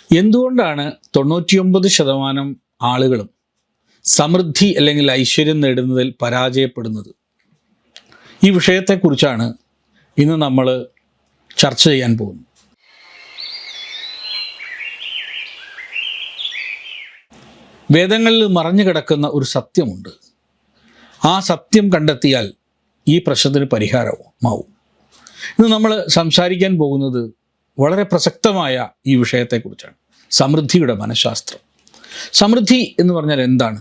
എന്തുകൊണ്ടാണ് 99% ആളുകളും സമൃദ്ധി അല്ലെങ്കിൽ ഐശ്വര്യം നേടുന്നതിൽ പരാജയപ്പെടുന്നത്? ഈ വിഷയത്തെക്കുറിച്ചാണ് ഇന്ന് നമ്മൾ ചർച്ച ചെയ്യാൻ പോകുന്നത്. വേദങ്ങളിൽ മറഞ്ഞു കിടക്കുന്ന ഒരു സത്യമുണ്ട്. ആ സത്യം കണ്ടെത്തിയാൽ ഈ പ്രശ്നത്തിന് പരിഹാരമാവും. ഇന്ന് നമ്മൾ സംസാരിക്കാൻ പോകുന്നത് വളരെ പ്രസക്തമായ ഈ വിഷയത്തെക്കുറിച്ചാണ്. സമൃദ്ധിയുടെ മനഃശാസ്ത്രം. സമൃദ്ധി എന്ന് പറഞ്ഞാൽ എന്താണ്?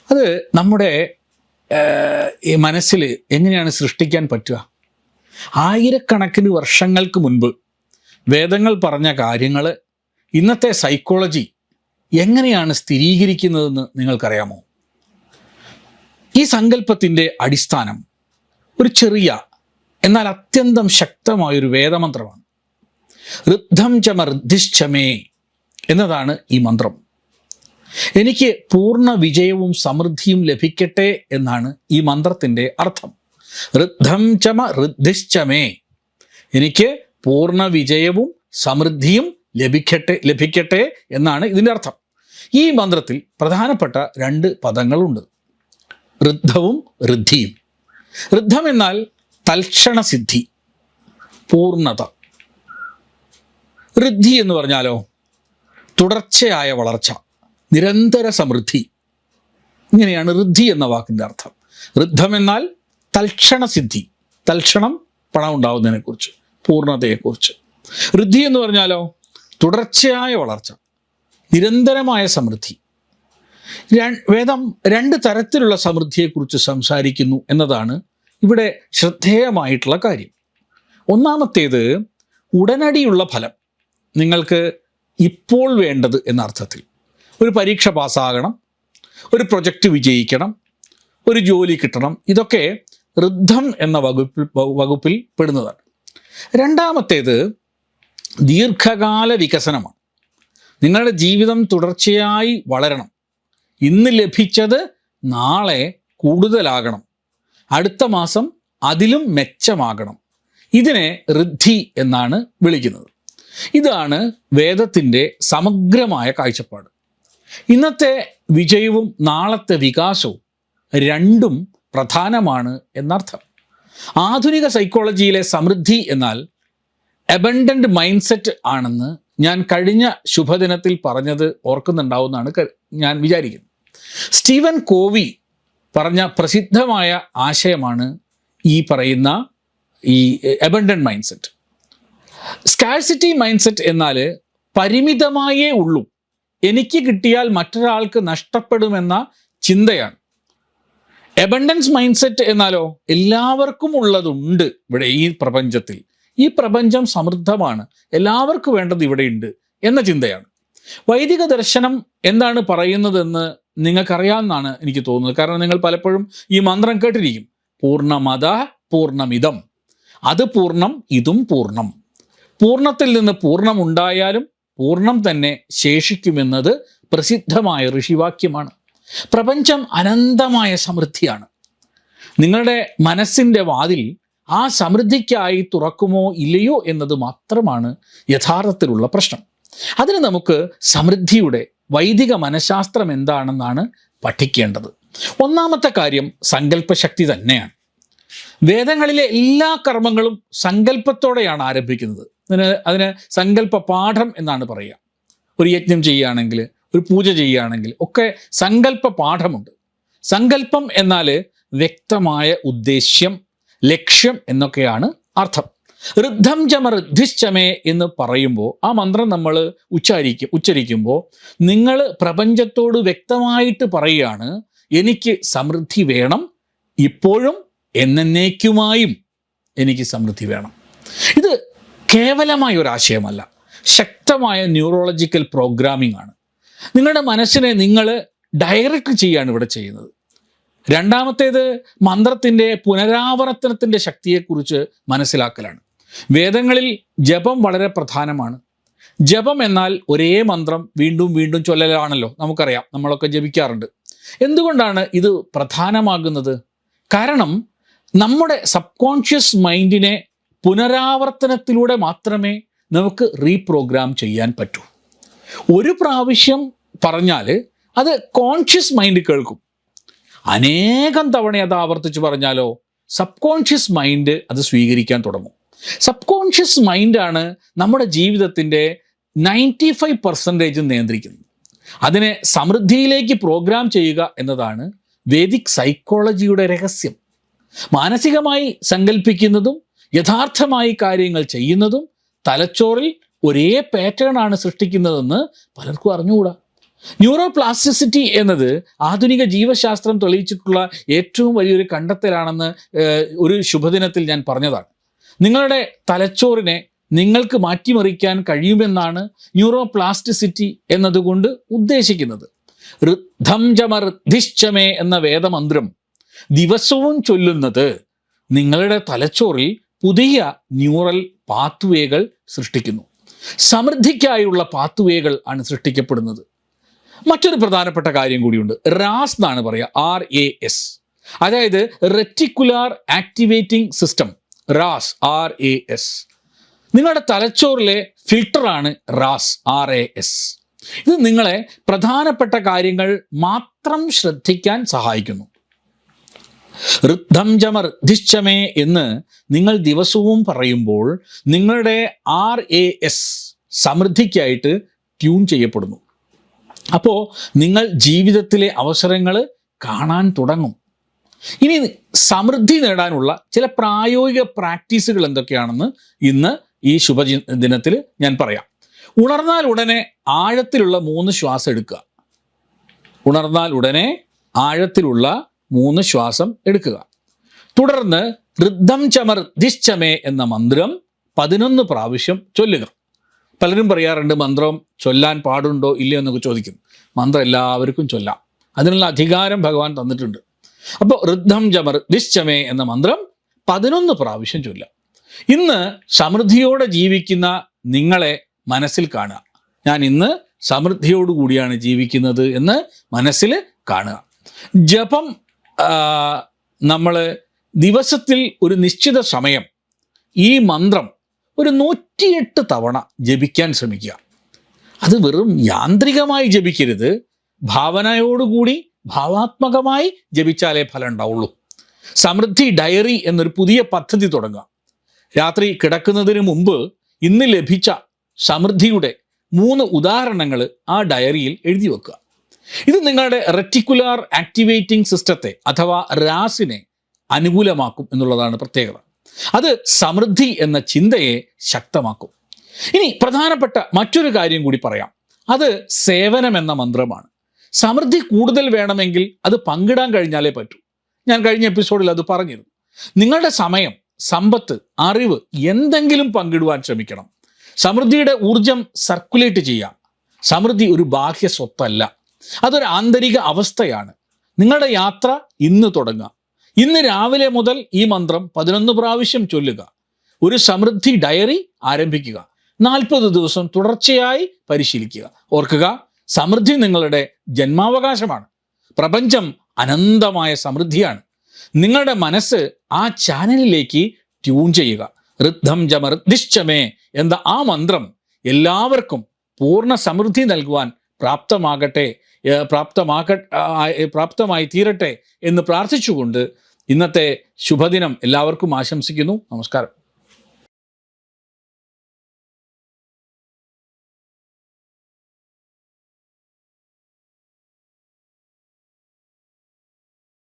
അത് നമ്മുടെ മനസ്സിൽ എങ്ങനെയാണ് സൃഷ്ടിക്കാൻ പറ്റുക? ആയിരക്കണക്കിന് വർഷങ്ങൾക്ക് മുൻപ് വേദങ്ങൾ പറഞ്ഞ കാര്യങ്ങൾ ഇന്നത്തെ സൈക്കോളജി എങ്ങനെയാണ് സ്ഥിരീകരിക്കുന്നതെന്ന് നിങ്ങൾക്കറിയാമോ? ഈ സങ്കല്പത്തിൻ്റെ അടിസ്ഥാനം ഒരു ചെറിയ എന്നാൽ അത്യന്തം ശക്തമായൊരു വേദമന്ത്രമാണ്. ഋദ്ധം ചമ ഋദ്ധിശ്ചമേ എന്നതാണ് ഈ മന്ത്രം. എനിക്ക് പൂർണ്ണ വിജയവും സമൃദ്ധിയും ലഭിക്കട്ടെ എന്നാണ് ഈ മന്ത്രത്തിൻ്റെ അർത്ഥം. ഋദ്ധം ചമ ഋദ്ധിശ്ചമേ, എനിക്ക് പൂർണ്ണ വിജയവും സമൃദ്ധിയും ലഭിക്കട്ടെ എന്നാണ് ഇതിൻ്റെ അർത്ഥം. ഈ മന്ത്രത്തിൽ പ്രധാനപ്പെട്ട 2 പദങ്ങളുണ്ട്, ഋദ്ധവും ഋദ്ധിയും. ഋദ്ധം എന്നാൽ തൽക്ഷണ സിദ്ധി, പൂർണ്ണത. ഋദ്ധി എന്ന് പറഞ്ഞാലോ തുടർച്ചയായ വളർച്ച, നിരന്തര സമൃദ്ധി. ഇങ്ങനെയാണ് ഋദ്ധി എന്ന വാക്കിൻ്റെ അർത്ഥം. ഋദ്ധം എന്നാൽ തൽക്ഷണ സിദ്ധി, തൽക്ഷണം പണം ഉണ്ടാവുന്നതിനെക്കുറിച്ച്, പൂർണ്ണതയെക്കുറിച്ച്. ഋദ്ധി എന്ന് പറഞ്ഞാലോ തുടർച്ചയായ വളർച്ച, നിരന്തരമായ സമൃദ്ധി. വേദം 2 തരത്തിലുള്ള സമൃദ്ധിയെക്കുറിച്ച് സംസാരിക്കുന്നു എന്നതാണ് ഇവിടെ ശ്രദ്ധേയമായിട്ടുള്ള കാര്യം. ഒന്നാമത്തേത് ഉടനടിയുള്ള ഫലം, നിങ്ങൾക്ക് ഇപ്പോൾ വേണ്ടത് എന്ന അർത്ഥത്തിൽ. ഒരു പരീക്ഷ പാസ്സാകണം, ഒരു പ്രൊജക്റ്റ് വിജയിക്കണം, ഒരു ജോലി കിട്ടണം. ഇതൊക്കെ ഋദ്ധം എന്ന വകുപ്പിൽ പെടുന്നതാണ്. രണ്ടാമത്തേത് ദീർഘകാല വികസനമാണ്. നിങ്ങളുടെ ജീവിതം തുടർച്ചയായി വളരണം. ഇന്ന് ലഭിച്ചത് നാളെ കൂടുതലാകണം, അടുത്ത മാസം അതിലും മെച്ചമാകണം. ഇതിനെ ഋദ്ധി എന്നാണ് വിളിക്കുന്നത്. ഇതാണ് വേദത്തിൻ്റെ സമഗ്രമായ കാഴ്ചപ്പാട്. ഇന്നത്തെ വിജയവും നാളത്തെ വികാസവും രണ്ടും പ്രധാനമാണ് എന്നർത്ഥം. ആധുനിക സൈക്കോളജിയിലെ സമൃദ്ധി എന്നാൽ അബണ്ടന്റ് മൈൻഡ് സെറ്റ് ആണെന്ന് ഞാൻ കഴിഞ്ഞ ശുഭദിനത്തിൽ പറഞ്ഞത് ഓർക്കുന്നുണ്ടാവുമെന്നാണ് ഞാൻ വിചാരിക്കുന്നത്. സ്റ്റീവൻ കോവി പറഞ്ഞ പ്രസിദ്ധമായ ആശയമാണ് ഈ പറയുന്ന ഈ abundant mind set. Scarcity mind set എന്നാൽ പരിമിതമായേ ഉള്ളൂ, എനിക്ക് കിട്ടിയാൽ മറ്റൊരാൾക്ക് നഷ്ടപ്പെടുമെന്ന ചിന്തയാണ്. അബണ്ടൻസ് മൈൻഡ് സെറ്റ് എന്നാലോ എല്ലാവർക്കും ഉള്ളതുണ്ട് ഇവിടെ ഈ പ്രപഞ്ചത്തിൽ, ഈ പ്രപഞ്ചം സമൃദ്ധമാണ്, എല്ലാവർക്കും വേണ്ടത് ഇവിടെയുണ്ട് എന്ന ചിന്തയാണ്. വൈദിക ദർശനം എന്താണ് പറയുന്നതെന്ന് നിങ്ങൾക്കറിയാമെന്നാണ് എനിക്ക് തോന്നുന്നത്. കാരണം നിങ്ങൾ പലപ്പോഴും ഈ മന്ത്രം കേട്ടിരിക്കും, പൂർണ്ണമദ പൂർണ്ണമിതം. അത് പൂർണ്ണം, ഇതും പൂർണ്ണം. പൂർണ്ണത്തിൽ നിന്ന് പൂർണ്ണം ഉണ്ടായാലും പൂർണ്ണം തന്നെ ശേഷിക്കുമെന്നത് പ്രസിദ്ധമായ ഋഷിവാക്യമാണ്. പ്രപഞ്ചം അനന്തമായ സമൃദ്ധിയാണ്. നിങ്ങളുടെ മനസ്സിൻ്റെ വാതിൽ ആ സമൃദ്ധിക്കായി തുറക്കുമോ ഇല്ലയോ എന്നത് മാത്രമാണ് യഥാർത്ഥത്തിലുള്ള പ്രശ്നം. അതിന് നമുക്ക് സമൃദ്ധിയുടെ വൈദിക മനഃശാസ്ത്രം എന്താണെന്നാണ് പഠിക്കേണ്ടത്. ഒന്നാമത്തെ കാര്യം സങ്കല്പശക്തി തന്നെയാണ്. വേദങ്ങളിലെ എല്ലാ കർമ്മങ്ങളും സങ്കല്പത്തോടെയാണ് ആരംഭിക്കുന്നത്. അതിന് സങ്കല്പ പാഠം എന്നാണ് പറയുക. ഒരു യജ്ഞം ചെയ്യുകയാണെങ്കിൽ, ഒരു പൂജ ചെയ്യുകയാണെങ്കിൽ ഒക്കെ സങ്കല്പ പാഠമുണ്ട്. സങ്കല്പം എന്നാൽ വ്യക്തമായ ഉദ്ദേശ്യം, ലക്ഷ്യം എന്നൊക്കെയാണ് അർത്ഥം. ഋദ്ധം ചമ ഋദ്ധിശ്ചമേ എന്ന് പറയുമ്പോൾ ആ മന്ത്രം നമ്മൾ ഉച്ചരിക്കുമ്പോൾ നിങ്ങൾ പ്രപഞ്ചത്തോട് വ്യക്തമായിട്ട് പറയുകയാണ്, എനിക്ക് സമൃദ്ധി വേണം, ഇപ്പോഴും എന്നേക്കുമായും എനിക്ക് സമൃദ്ധി വേണം. ഇത് കേവലമായ ഒരാശയമല്ല, ശക്തമായ ന്യൂറോളജിക്കൽ പ്രോഗ്രാമിംഗ് ആണ്. നിങ്ങളുടെ മനസ്സിനെ നിങ്ങൾ ഡയറക്റ്റ് ചെയ്യുകയാണ് ഇവിടെ ചെയ്യുന്നത്. രണ്ടാമത്തേത് മന്ത്രത്തിൻ്റെ പുനരാവർത്തനത്തിൻ്റെ ശക്തിയെക്കുറിച്ച് മനസ്സിലാക്കലാണ്. വേദങ്ങളിൽ ജപം വളരെ പ്രധാനമാണ്. ജപം എന്നാൽ ഒരേ മന്ത്രം വീണ്ടും വീണ്ടും ചൊല്ലലാണല്ലോ, നമുക്കറിയാം, നമ്മളൊക്കെ ജപിക്കാറുണ്ട്. എന്തുകൊണ്ടാണ് ഇത് പ്രധാനമാകുന്നത്? കാരണം നമ്മുടെ സബ് കോൺഷ്യസ് മൈൻഡിനെ പുനരാവർത്തനത്തിലൂടെ മാത്രമേ നമുക്ക് റീപ്രോഗ്രാം ചെയ്യാൻ പറ്റൂ. ഒരു പ്രാവശ്യം പറഞ്ഞാൽ അത് കോൺഷ്യസ് മൈൻഡ് കേൾക്കും. അനേകം തവണ അത് ആവർത്തിച്ച് പറഞ്ഞാലോ സബ് കോൺഷ്യസ് മൈൻഡ് അത് സ്വീകരിക്കാൻ തുടങ്ങും. സബ് കോൺഷ്യസ് മൈൻഡാണ് നമ്മുടെ ജീവിതത്തിൻ്റെ 95% നിയന്ത്രിക്കുന്നത്. അതിനെ സമൃദ്ധിയിലേക്ക് പ്രോഗ്രാം ചെയ്യുക എന്നതാണ് വേദിക് സൈക്കോളജിയുടെ രഹസ്യം. മാനസികമായി സങ്കല്പിക്കുന്നതും യഥാർത്ഥമായി കാര്യങ്ങൾ ചെയ്യുന്നതും തലച്ചോറിൽ ഒരേ പാറ്റേൺ ആണ് സൃഷ്ടിക്കുന്നതെന്ന് പലർക്കും അറിഞ്ഞുകൂടാ. ന്യൂറോപ്ലാസ്റ്റിസിറ്റി എന്നത് ആധുനിക ജീവശാസ്ത്രം തെളിയിച്ചിട്ടുള്ള ഏറ്റവും വലിയൊരു കണ്ടെത്തലാണെന്ന് ഒരു ശുഭദിനത്തിൽ ഞാൻ പറഞ്ഞതാണ്. നിങ്ങളുടെ തലച്ചോറിനെ നിങ്ങൾക്ക് മാറ്റിമറിക്കാൻ കഴിയുമെന്നാണ് ന്യൂറോപ്ലാസ്റ്റിസിറ്റി എന്നതുകൊണ്ട് ഉദ്ദേശിക്കുന്നത്. ഋദ്ധം ചമർദ്ദിശ്ചമേ എന്ന വേദമന്ത്രം ദിവസവും ചൊല്ലുന്നത് നിങ്ങളുടെ തലച്ചോറിൽ പുതിയ ന്യൂറൽ പാത്വേകൾ സൃഷ്ടിക്കുന്നു. സമൃദ്ധിക്കായുള്ള പാത്വേകൾ ആണ് സൃഷ്ടിക്കപ്പെടുന്നത്. മറ്റൊരു പ്രധാനപ്പെട്ട കാര്യം കൂടിയുണ്ട്. റാസ് എന്നാണ് പറയുക, RAS, അതായത് reticular activating system. RAS, RAS. നിങ്ങളുടെ തലച്ചോറിലെ ഫിൽട്ടറാണ് RAS. ഇത് നിങ്ങളെ പ്രധാനപ്പെട്ട കാര്യങ്ങൾ മാത്രം ശ്രദ്ധിക്കാൻ സഹായിക്കുന്നു. ഋദ്ധം ചമർദ്ദിശ്ചമേ എന്ന് നിങ്ങൾ ദിവസവും പറയുമ്പോൾ നിങ്ങളുടെ RAS സമൃദ്ധിക്കായിട്ട് ട്യൂൺ ചെയ്യപ്പെടുന്നു. അപ്പോൾ നിങ്ങൾ ജീവിതത്തിലെ അവസരങ്ങൾ കാണാൻ തുടങ്ങും. ഇനി സമൃദ്ധി നേടാനുള്ള ചില പ്രായോഗിക പ്രാക്ടീസുകൾ എന്തൊക്കെയാണെന്ന് ഇന്ന് ഈ ശുഭദിനത്തിൽ ഞാൻ പറയാം. ഉണർന്നാൽ ഉടനെ ആഴത്തിലുള്ള 3 ശ്വാസം എടുക്കുക. ഉണർന്നാൽ ഉടനെ ആഴത്തിലുള്ള 3 ശ്വാസം എടുക്കുക. തുടർന്ന് ഋദ്ധം ചമർദ്ദിശ്ചമേ എന്ന മന്ത്രം 11 പ്രാവശ്യം ചൊല്ലുക. പലരും പറയാറുണ്ട് മന്ത്രം ചൊല്ലാൻ പാടുണ്ടോ ഇല്ലയോ എന്നൊക്കെ ചോദിക്കും. മന്ത്രം എല്ലാവർക്കും ചൊല്ലാം, അതിനുള്ള അധികാരം ഭഗവാൻ തന്നിട്ടുണ്ട്. അപ്പോൾ ഋദ്ധം ചമർദ്ദിശ്ചമേ എന്ന മന്ത്രം 11 പ്രാവശ്യം ചൊല്ലാം. ഇന്ന് സമൃദ്ധിയോടെ ജീവിക്കുന്ന നിങ്ങളെ മനസ്സിൽ കാണുക. ഞാൻ ഇന്ന് സമൃദ്ധിയോടുകൂടിയാണ് ജീവിക്കുന്നത് എന്ന് മനസ്സിൽ കാണുക. ജപം നമ്മൾ ദിവസത്തിൽ ഒരു നിശ്ചിത സമയം ഈ മന്ത്രം ഒരു 108 തവണ ജപിക്കാൻ ശ്രമിക്കുക. അത് വെറും യാന്ത്രികമായി ജപിക്കരുത്, ഭാവനയോടുകൂടി ഭാവാത്മകമായി ജപിച്ചാലേ ഫലം ഉണ്ടാവുള്ളൂ. സമൃദ്ധി ഡയറി എന്നൊരു പുതിയ പദ്ധതി തുടങ്ങുക. രാത്രി കിടക്കുന്നതിന് മുമ്പ് ഇന്ന് ലഭിച്ച സമൃദ്ധിയുടെ 3 ഉദാഹരണങ്ങൾ ആ ഡയറിയിൽ എഴുതി വെക്കുക. ഇത് നിങ്ങളുടെ റെറ്റിക്കുലാർ ആക്ടിവേറ്റിംഗ് സിസ്റ്റത്തെ അഥവാ റാസിനെ അനുകൂലമാക്കും എന്നുള്ളതാണ് പ്രത്യേകത. അത് സമൃദ്ധി എന്ന ചിന്തയെ ശക്തമാക്കും. ഇനി പ്രധാനപ്പെട്ട മറ്റൊരു കാര്യം കൂടി പറയാം. അത് സേവനം എന്ന മന്ത്രമാണ്. സമൃദ്ധി കൂടുതൽ വേണമെങ്കിൽ അത് പങ്കിടാൻ കഴിഞ്ഞാലേ പറ്റൂ. ഞാൻ കഴിഞ്ഞ എപ്പിസോഡിൽ അത് പറഞ്ഞിരുന്നു. നിങ്ങളുടെ സമയം, സമ്പത്ത്, അറിവ് എന്തെങ്കിലും പങ്കിടുവാൻ ശ്രമിക്കണം. സമൃദ്ധിയുടെ ഊർജം സർക്കുലേറ്റ് ചെയ്യാം. സമൃദ്ധി ഒരു ബാഹ്യ സ്വത്തല്ല, അതൊരു ആന്തരിക അവസ്ഥയാണ്. നിങ്ങളുടെ യാത്ര ഇന്ന് തുടങ്ങുക. ഇന്ന് രാവിലെ മുതൽ ഈ മന്ത്രം 11 പ്രാവശ്യം ചൊല്ലുക. ഒരു സമൃദ്ധി ഡയറി ആരംഭിക്കുക. 40 ദിവസം തുടർച്ചയായി പരിശീലിക്കുക. ഓർക്കുക, സമൃദ്ധി നിങ്ങളുടെ ജന്മാവകാശമാണ്. പ്രപഞ്ചം അനന്തമായ സമൃദ്ധിയാണ്. നിങ്ങളുടെ മനസ്സ് ആ ചാനലിലേക്ക് ട്യൂൺ ചെയ്യുക. ഋദ്ധം ചമർദ്ദിശ്ചമേ എന്ന ആ മന്ത്രം എല്ലാവർക്കും പൂർണ്ണ സമൃദ്ധി നൽകുവാൻ പ്രാപ്തമായി തീരട്ടെ എന്ന് പ്രാർത്ഥിച്ചുകൊണ്ട് ഇന്നത്തെ ശുഭദിനം എല്ലാവർക്കും ആശംസിക്കുന്നു. നമസ്കാരം.